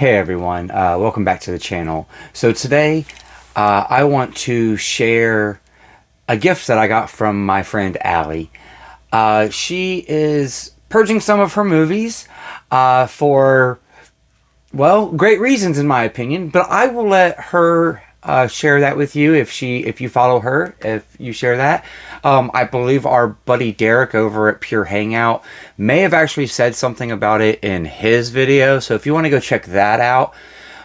Hey everyone, welcome back to the channel. So today I want to share a gift that I got from my friend Allie. She is purging some of her movies for, well, great reasons in my opinion, but I will let her share that with you if you follow her, if you share that. I believe our buddy Derek over at Pure Hangout may have actually said something about it in his video, so if you want to go check that out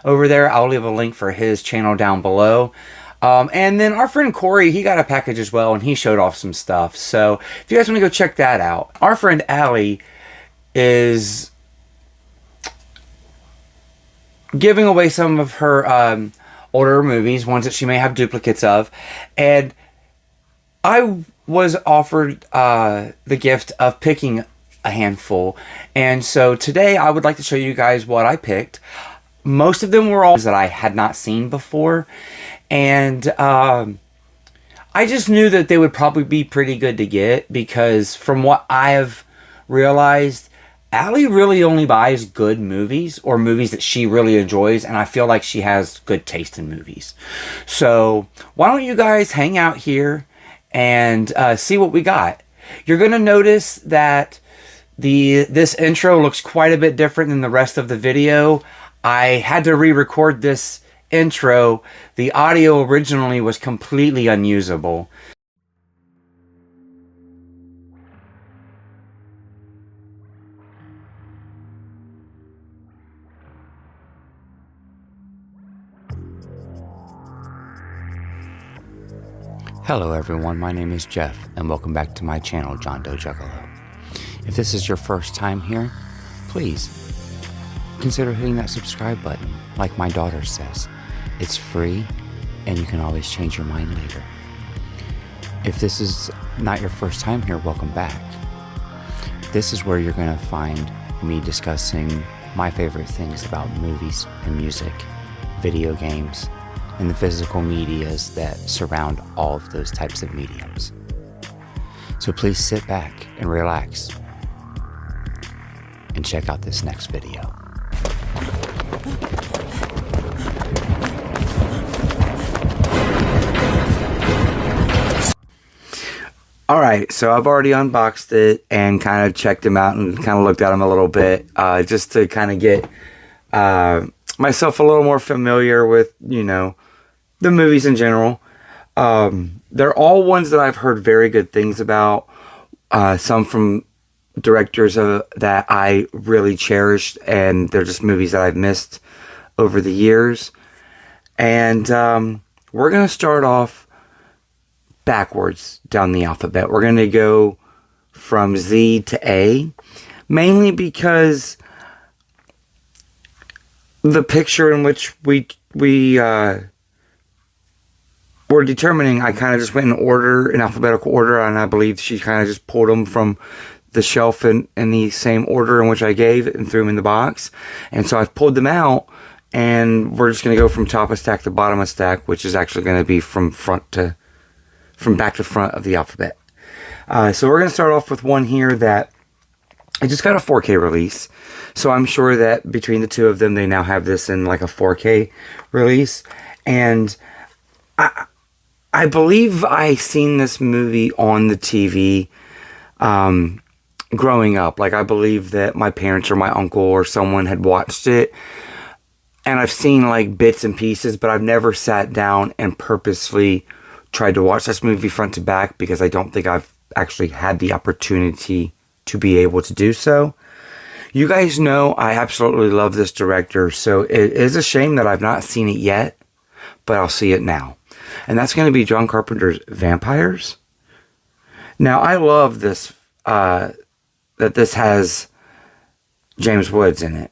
over there, I'll leave a link for his channel down below. And then our friend Corey, he got a package as well, and he showed off some stuff. So if you guys want to go check that out. Our friend Allie is giving away some of her older movies, ones that she may have duplicates of, and I was offered the gift of picking a handful, and so today I would like to show you guys what I picked. Most of them were all that I had not seen before, and I just knew that they would probably be pretty good to get, because from what I have realized, Allie really only buys good movies, or movies that she really enjoys, and I feel like she has good taste in movies. So why don't you guys hang out here and see what we got. You're going to notice that this intro looks quite a bit different than the rest of the video. I had to re-record this intro. The audio originally was completely unusable. Hello everyone, my name is Jeff, and welcome back to my channel, JOHNDOEJUGGALO. If this is your first time here, please consider hitting that subscribe button. Like my daughter says, it's free, and you can always change your mind later. If this is not your first time here, welcome back. This is where you're going to find me discussing my favorite things about movies and music, video games, and the physical medias that surround all of those types of mediums. So please sit back and relax and check out this next video. Alright, so I've already unboxed it and kind of checked them out and kind of looked at them a little bit, just to kind of get myself a little more familiar with, you know, the movies in general. They're all ones that I've heard very good things about. Some from directors that I really cherished, and they're just movies that I've missed over the years. And we're going to start off backwards down the alphabet. We're going to go from Z to A, mainly because the picture in which we were determining, I kind of just went in alphabetical order, and I believe she kind of just pulled them from the shelf in the same order in which I gave it and threw them in the box. And so I've pulled them out, and we're just going to go from top of stack to bottom of stack, which is actually going to be from back to front of the alphabet. So we're going to start off with one here that I just got a 4K release. So I'm sure that between the two of them, they now have this in like a 4K release. And I believe I seen this movie on the TV growing up. Like, I believe that my parents or my uncle or someone had watched it. And I've seen like bits and pieces, but I've never sat down and purposely tried to watch this movie front to back, because I don't think I've actually had the opportunity to be able to do so. You guys know I absolutely love this director, so it is a shame that I've not seen it yet, but I'll see it now. And that's going to be John Carpenter's Vampires. Now, I love this, that this has James Woods in it.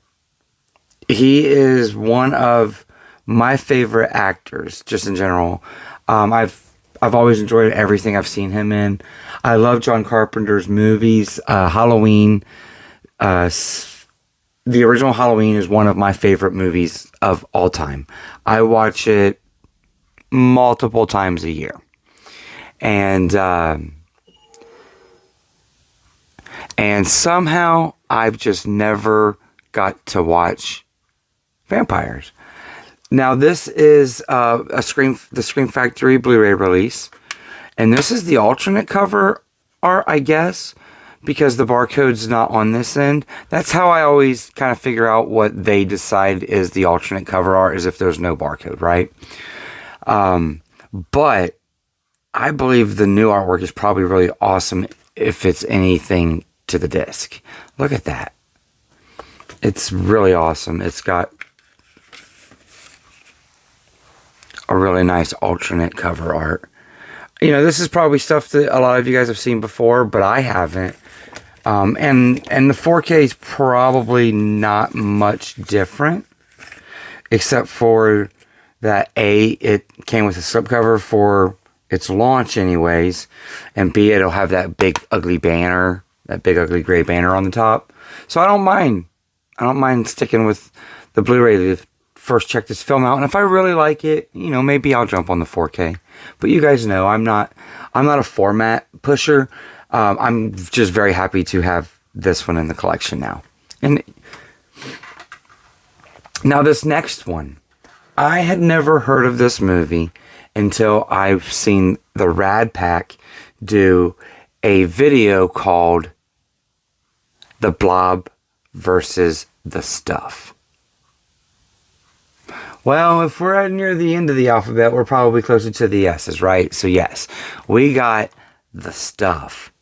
He is one of my favorite actors, just in general. I've always enjoyed everything I've seen him in. I love John Carpenter's movies. Halloween, the original Halloween is one of my favorite movies of all time. I watch it multiple times a year. And somehow I've just never got to watch vampires. Now this is the Scream Factory Blu-ray release, and this is the alternate cover art, I guess, because the barcode's not on this end. That's how I always kind of figure out what they decide is the alternate cover art, is if there's no barcode, right? But I believe the new artwork is probably really awesome if it's anything to the disc. Look at that. It's really awesome. It's got a really nice alternate cover art. You know, this is probably stuff that a lot of you guys have seen before, but I haven't. And the 4K is probably not much different, except for that A, it came with a slipcover for its launch anyways, and B, it'll have that big ugly banner, that big ugly gray banner on the top. So I don't mind sticking with the Blu-ray to first check this film out, and if I really like it, you know, maybe I'll jump on the 4K. But you guys know I'm not a format pusher. I'm just very happy to have this one in the collection now. And now this next one, I had never heard of this movie until I've seen the Rad Pack do a video called The Blob versus the Stuff. Well, if we're at near the end of the alphabet, we're probably closer to the S's, right? So yes, we got The Stuff.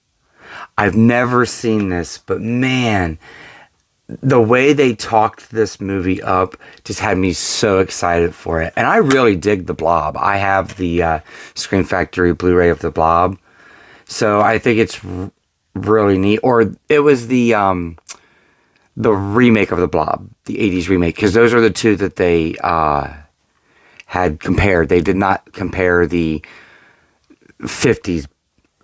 I've never seen this, but man, the way they talked this movie up just had me so excited for it. And I really dig The Blob. I have the Scream Factory Blu-ray of The Blob. So I think it's really neat. Or it was the remake of The Blob, the 80s remake. Because those are the two that they had compared. They did not compare the 50s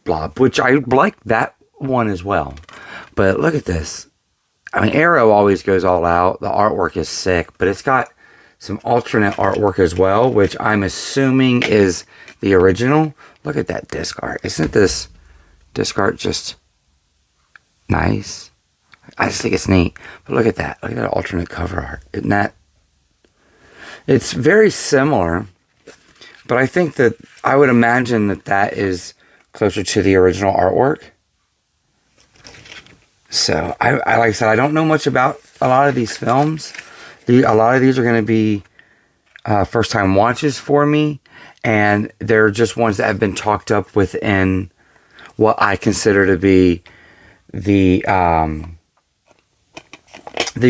Blob, which I like that one as well. But look at this. I mean, Arrow always goes all out. The artwork is sick, but it's got some alternate artwork as well, which I'm assuming is the original. Look at that disc art. Isn't this disc art just nice? I just think it's neat. But look at that. Look at that alternate cover art. Isn't that? It's very similar, but I think that I would imagine that that is closer to the original artwork. So, like I said, I don't know much about a lot of these films. A lot of these are going to be first-time watches for me. And they're just ones that have been talked up within what I consider to be the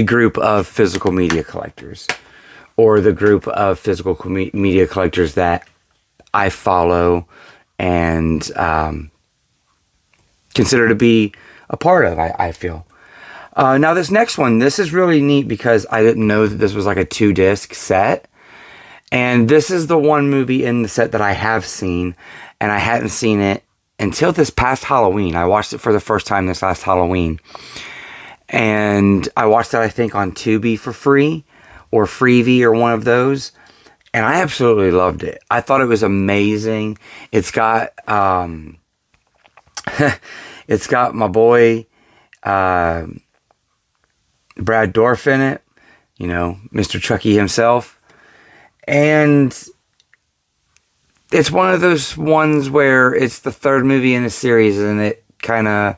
group of physical media collectors. Or the group of physical media collectors that I follow and consider to be a part of, I feel. Now this next one, this is really neat because I didn't know that this was like a 2-disc set. And this is the one movie in the set that I have seen, and I hadn't seen it until this past Halloween. I watched it for the first time this last Halloween. And I watched it, I think, on Tubi for free, or Freevee, or one of those. And I absolutely loved it. I thought it was amazing. It's got it's got my boy Brad Dourif in it, you know, Mr. Chucky himself. And it's one of those ones where it's the third movie in the series and it kind of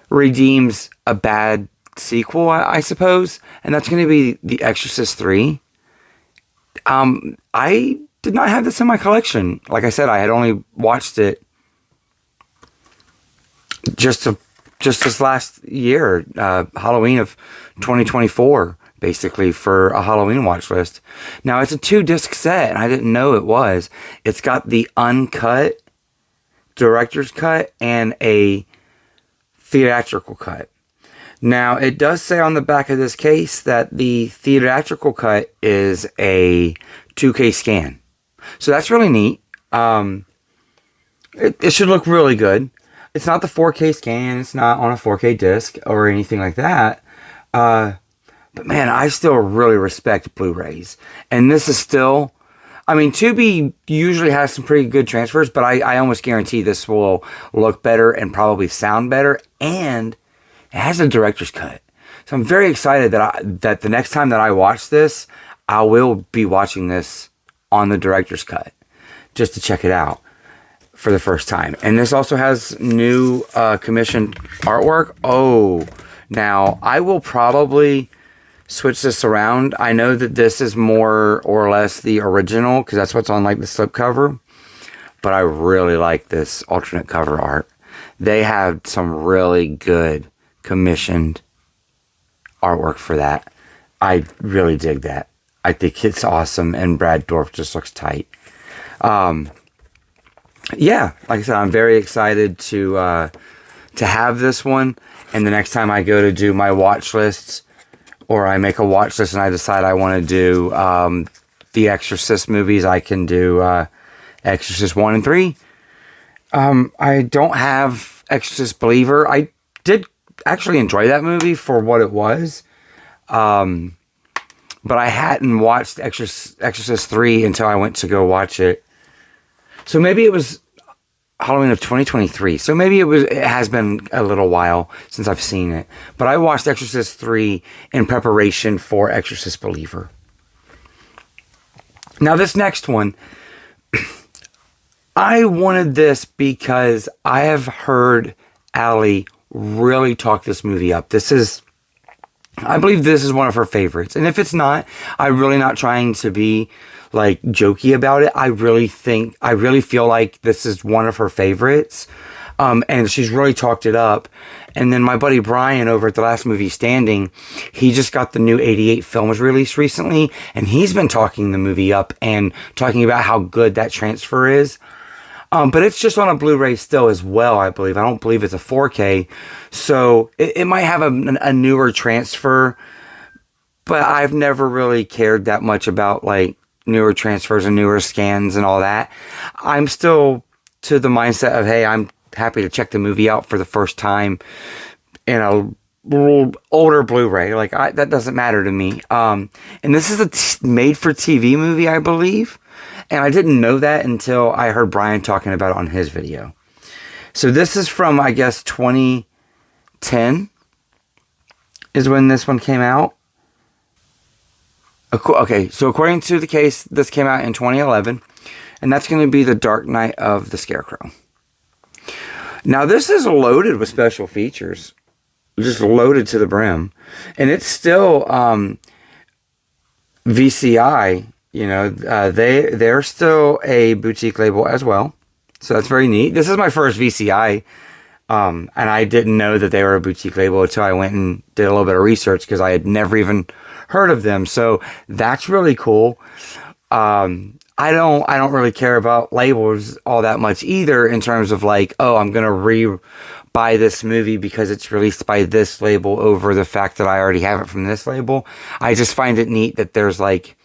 redeems a bad sequel, I suppose. And that's going to be The Exorcist 3. I did not have this in my collection. Like I said, I had only watched it just this last year, Halloween of 2024, basically, for a Halloween watch list. Now, it's a 2-disc set, and I didn't know it was. It's got the uncut director's cut and a theatrical cut. Now, it does say on the back of this case that the theatrical cut is a 2K scan. So that's really neat. It should look really good. It's not the 4K scan. It's not on a 4K disc or anything like that. But man, I still really respect Blu-rays. And this is still... I mean, Tubi usually has some pretty good transfers, but I almost guarantee this will look better and probably sound better. And it has a director's cut. So I'm very excited that the next time that I watch this, I will be watching this on the director's cut just to check it out for the first time. And this also has new commissioned artwork. Oh, now I will probably switch this around. I know that this is more or less the original because that's what's on like the slipcover, but I really like this alternate cover art. They have some really good commissioned artwork for that. I really dig that. I think it's awesome, and Brad Dourif just looks tight. Yeah, like I said, I'm very excited to have this one. And the next time I go to do my watch lists, or I make a watch list and I decide I want to do the Exorcist movies, I can do Exorcist 1 and 3. I don't have Exorcist Believer. I did actually enjoy that movie for what it was. But I hadn't watched Exorcist 3 until I went to go watch it. So maybe it was Halloween of 2023. So maybe it has been a little while since I've seen it. But I watched Exorcist 3 in preparation for Exorcist Believer. Now this next one, I wanted this because I have heard Allie really talk this movie up. I believe this is one of her favorites. And if it's not, I'm really not trying to be like jokey about it. I really feel like this is one of her favorites. And she's really talked it up. And then my buddy Brian over at The Last Movie Standing, he just got the new 88 films released recently. And he's been talking the movie up and talking about how good that transfer is. But it's just on a Blu-ray still as well, I believe. I don't believe it's a 4K. So it might have a newer transfer. But I've never really cared that much about like newer transfers and newer scans and all that. I'm still to the mindset of, hey, I'm happy to check the movie out for the first time in a older Blu-ray. Like that doesn't matter to me. And this is a made-for-TV movie, I believe. And I didn't know that until I heard Brian talking about it on his video. So this is from, I guess, 2010 is when this one came out. Okay, so according to the case, this came out in 2011. And that's going to be The Dark Night of the Scarecrow. Now, this is loaded with special features. Just loaded to the brim. And it's still VCI. You know, they're still a boutique label as well. So that's very neat. This is my first VCI. And I didn't know that they were a boutique label until I went and did a little bit of research because I had never even heard of them. So that's really cool. I don't really care about labels all that much either in terms of like, oh, I'm going to buy this movie because it's released by this label over the fact that I already have it from this label. I just find it neat that there's like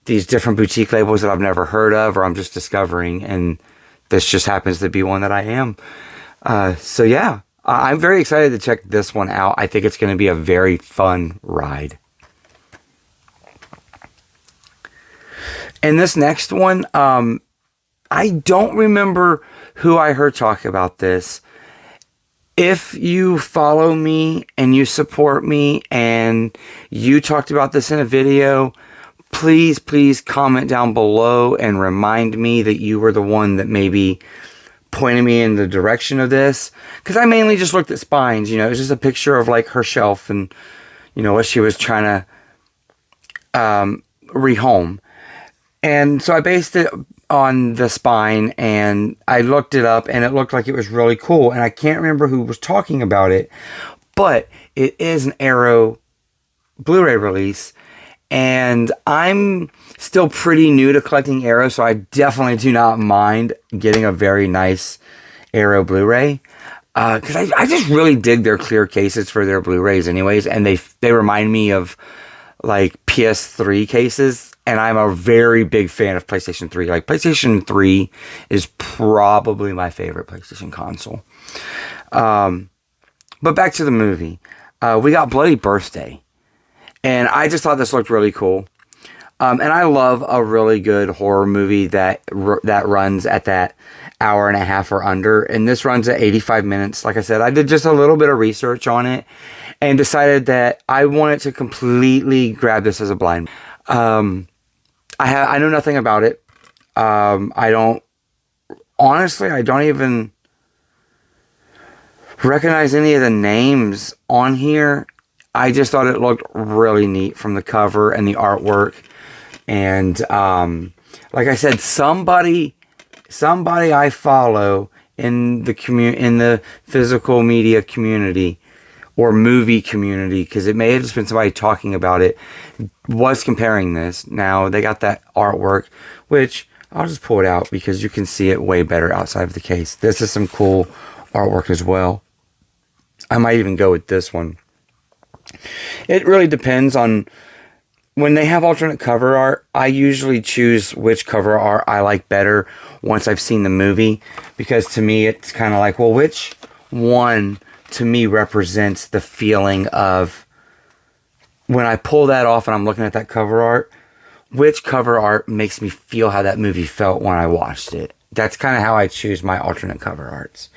these different boutique labels that I've never heard of or I'm just discovering, and this just happens to be one that I am. So yeah, I'm very excited to check this one out. I think it's going to be a very fun ride. And this next one, I don't remember who I heard talk about this. If you follow me and you support me and you talked about this in a video, please comment down below and remind me that you were the one that maybe pointed me in the direction of this. Because I mainly just looked at spines, you know, it was just a picture of like her shelf and, you know, what she was trying to rehome. And so I based it on the spine and I looked it up and it looked like it was really cool. And I can't remember who was talking about it, but it is an Arrow Blu-ray release. And I'm still pretty new to collecting Arrow, so I definitely do not mind getting a very nice Arrow Blu-ray. Because I just really dig their clear cases for their Blu-rays anyways. And they remind me of like PS3 cases. And I'm a very big fan of PlayStation 3. Like, PlayStation 3 is probably my favorite PlayStation console. But back to the movie. We got Bloody Birthday. And I just thought this looked really cool. And I love a really good horror movie that runs at that hour and a half or under. And this runs at 85 minutes. Like I said, I did just a little bit of research on it. and decided that I wanted to completely grab this as a blind. I know nothing about it. I don't even recognize any of the names on here. I just thought it looked really neat from the cover and the artwork. And like I said, somebody I follow in the physical media community or movie community, because it may have just been somebody talking about it, was comparing this. Now they got that artwork, which I'll just pull it out because you can see it way better outside of the case. This is some cool artwork as well. I might even go with this one. It really depends on when they have alternate cover art. I usually choose which cover art I like better once I've seen the movie, because to me it's kind of like, well, which one to me represents the feeling of when I pull that off and I'm looking at that cover art, which cover art makes me feel how that movie felt when I watched it. That's kind of how I choose my alternate cover arts.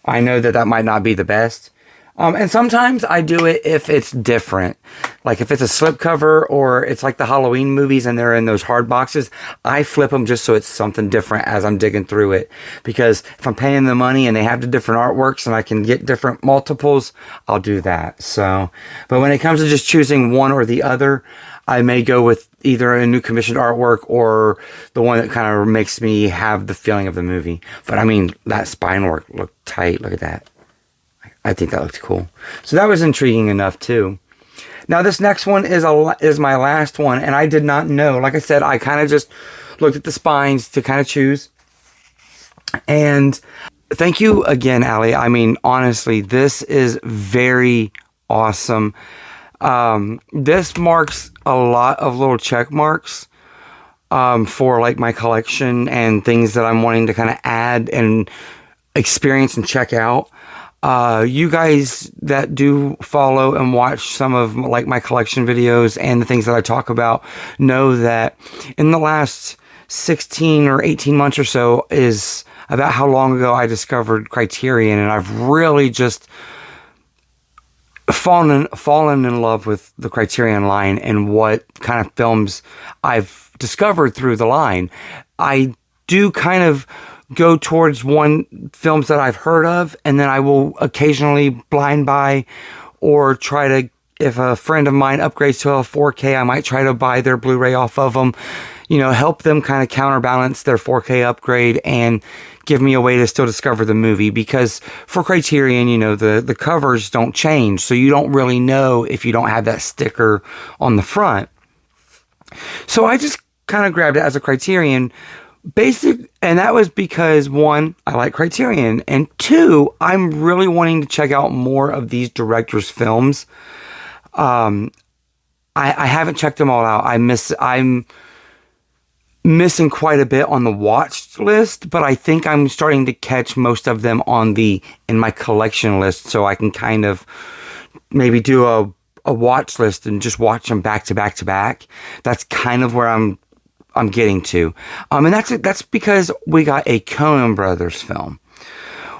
I know that might not be the best. And sometimes I do it if it's different. Like if it's a slipcover or it's like the Halloween movies and they're in those hard boxes, I flip them just so it's something different as I'm digging through it. Because if I'm paying the money and they have the different artworks and I can get different multiples, I'll do that. So, but when it comes to just choosing one or the other, I may go with either a new commissioned artwork or the one that kind of makes me have the feeling of the movie. But I mean, that spine work looked tight. Look at that. I think that looked cool. So that was intriguing enough too. Now this next one is my last one, and I did not know. Like I said, I kind of just looked at the spines to kind of choose. And thank you again, Allie. I mean, honestly, this is very awesome. This marks a lot of little check marks for like my collection and things that I'm wanting to kind of add and experience and check out. You guys that do follow and watch some of like my collection videos and the things that I talk about know that in the last 16 or 18 months or so is about how long ago I discovered Criterion, and I've really just fallen in love with the Criterion line and what kind of films I've discovered through the line. I do kind of go towards films that I've heard of, and then I will occasionally blind buy or try to, if a friend of mine upgrades to a 4K, I might try to buy their Blu-ray off of them, you know, help them kind of counterbalance their 4K upgrade and give me a way to still discover the movie. Because for Criterion, you know, the covers don't change, so you don't really know if you don't have that sticker on the front. So I just kind of grabbed it as a Criterion and that was because, one, I like Criterion, and two, I'm really wanting to check out more of these directors' films. I haven't checked them all out. I'm missing quite a bit on the watched list, but I think I'm starting to catch most of them in my collection list, so I can kind of maybe do a watch list and just watch them back to back to back. That's kind of where I'm getting to. And that's because we got a Coen Brothers film.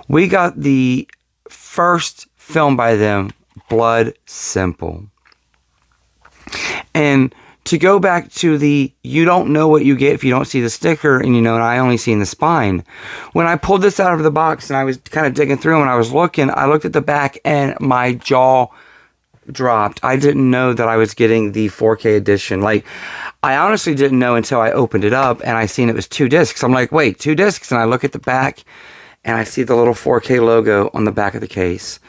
We got the first film by them, Blood Simple. And to go back to you don't know what you get if you don't see the sticker, and I only seen the spine. When I pulled this out of the box and I was kind of digging through and I looked at the back and my jaw dropped. I didn't know that I was getting the 4K edition. Like, I honestly didn't know until I opened it up and I seen it was 2 discs. I'm like, wait, 2 discs? And I look at the back and I see the little 4K logo on the back of the case.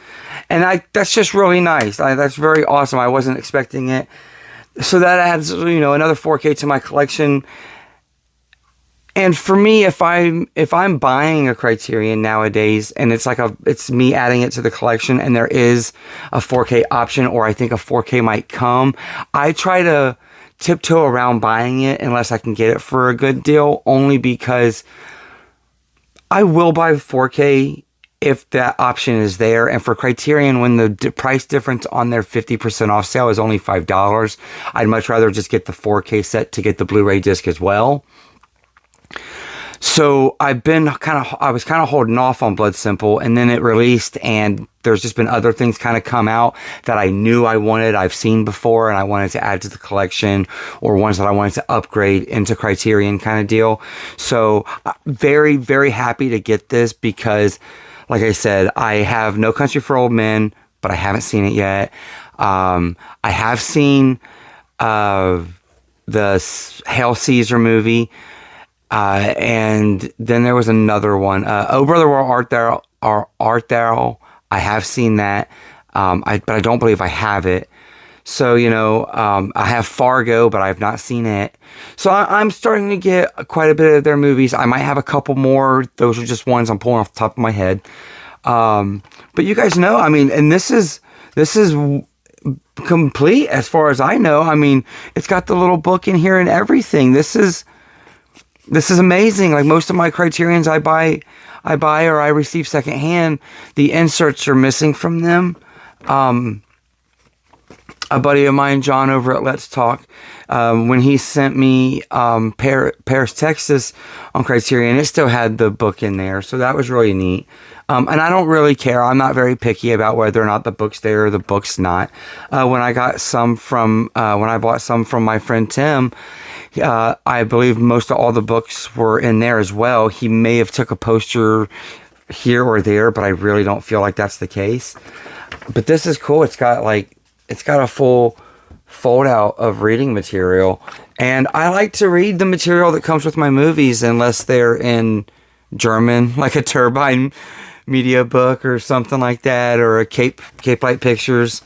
And that's just really nice. That's very awesome. I wasn't expecting it. So that adds, another 4K to my collection. And for me, if I'm buying a Criterion nowadays, and it's me adding it to the collection, and there is a 4K option, or I think a 4K might come, I try to tiptoe around buying it unless I can get it for a good deal, only because I will buy 4K if that option is there. And for Criterion, when the price difference on their 50% off sale is only $5, I'd much rather just get the 4K set to get the Blu-ray disc as well. So I was kind of holding off on Blood Simple, and then it released, and there's just been other things kind of come out that I knew I wanted, I've seen before, and I wanted to add to the collection, or ones that I wanted to upgrade into Criterion kind of deal. So very, very happy to get this because, like I said, I have No Country for Old Men, but I haven't seen it yet. I have seen the Hail Caesar movie. And then there was another one. Oh Brother, Where Art Thou? I have seen that. But I don't believe I have it. So, I have Fargo, but I have not seen it. So I'm starting to get quite a bit of their movies. I might have a couple more. Those are just ones I'm pulling off the top of my head. But you guys know, I mean, and this is complete as far as I know. I mean, it's got the little book in here and everything. This is amazing. Like most of my Criterions I buy or I receive secondhand, the inserts are missing from them. A buddy of mine, John, over at Let's Talk, when he sent me Paris, Texas on Criterion, it still had the book in there. So that was really neat. And I don't really care. I'm not very picky about whether or not the book's there or the book's not. When I bought some from my friend Tim, I believe most of all the books were in there as well. He may have took a poster here or there, but I really don't feel like that's the case. But this is cool. It's got a full fold out of reading material. And I like to read the material that comes with my movies unless they're in German, like a Turbine Media book or something like that, or a Cape Light Pictures.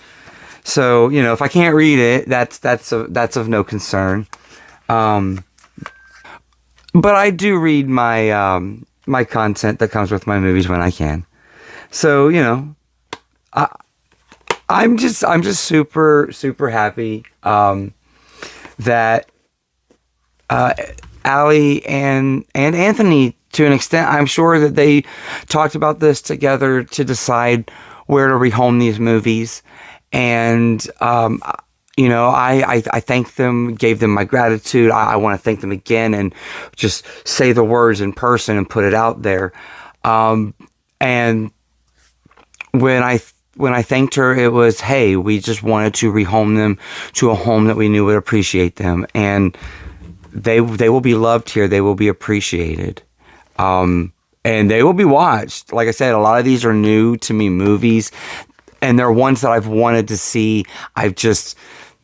So, if I can't read it, that's of no concern. But I do read my my content that comes with my movies when I can. So, I'm just super, super happy that Allie and Anthony, to an extent, I'm sure that they talked about this together to decide where to rehome these movies. And I thank them, gave them my gratitude. I want to thank them again and just say the words in person and put it out there. And when I thanked her, it was, hey, we just wanted to rehome them to a home that we knew would appreciate them. And they will be loved here. They will be appreciated. And they will be watched. Like I said, a lot of these are new to me movies, and they're ones that I've wanted to see. I've just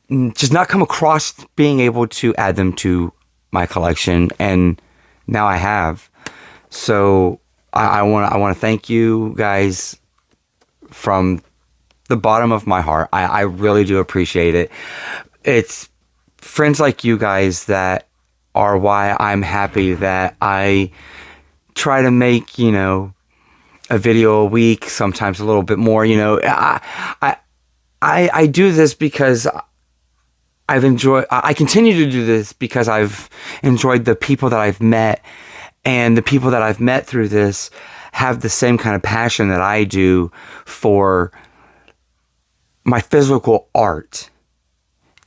not come across being able to add them to my collection, and now I have. So I want to thank you guys from the bottom of my heart. I really do appreciate it. It's friends like you guys that are why I'm happy that I try to make, a video a week, sometimes a little bit more. I do this because I continue to do this because I've enjoyed the people that I've met, and the people that I've met through this have the same kind of passion that I do for my physical art.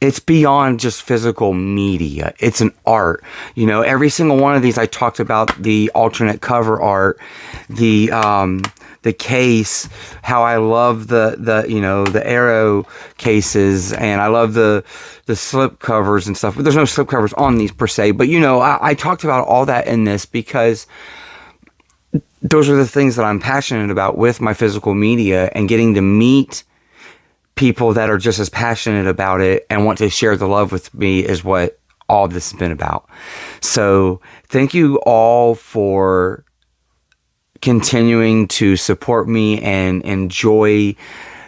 It's beyond just physical media. It's an art. Every single one of these, I talked about the alternate cover art, the case, how I love the arrow cases, and I love the slip covers and stuff. But there's no slip covers on these per se. But I talked about all that in this because those are the things that I'm passionate about with my physical media, and getting to meet people that are just as passionate about it and want to share the love with me is what all of this has been about. So thank you all for continuing to support me and enjoy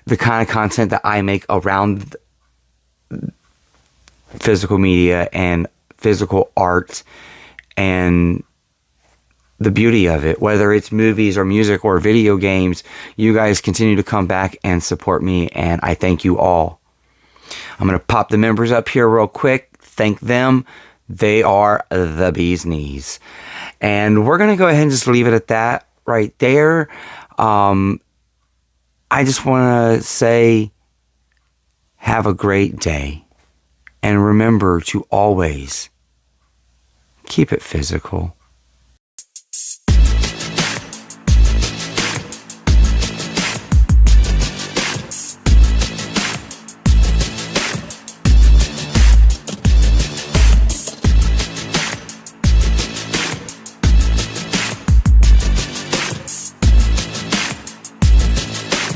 the kind of content that I make around physical media and physical art and the beauty of it, whether it's movies or music or video games. You guys continue to come back and support me, and I thank you all. I'm going to pop the members up here real quick. Thank them. They are the bee's knees. And we're going to go ahead and just leave it at that right there. I just want to say, have a great day. And remember to always keep it physical.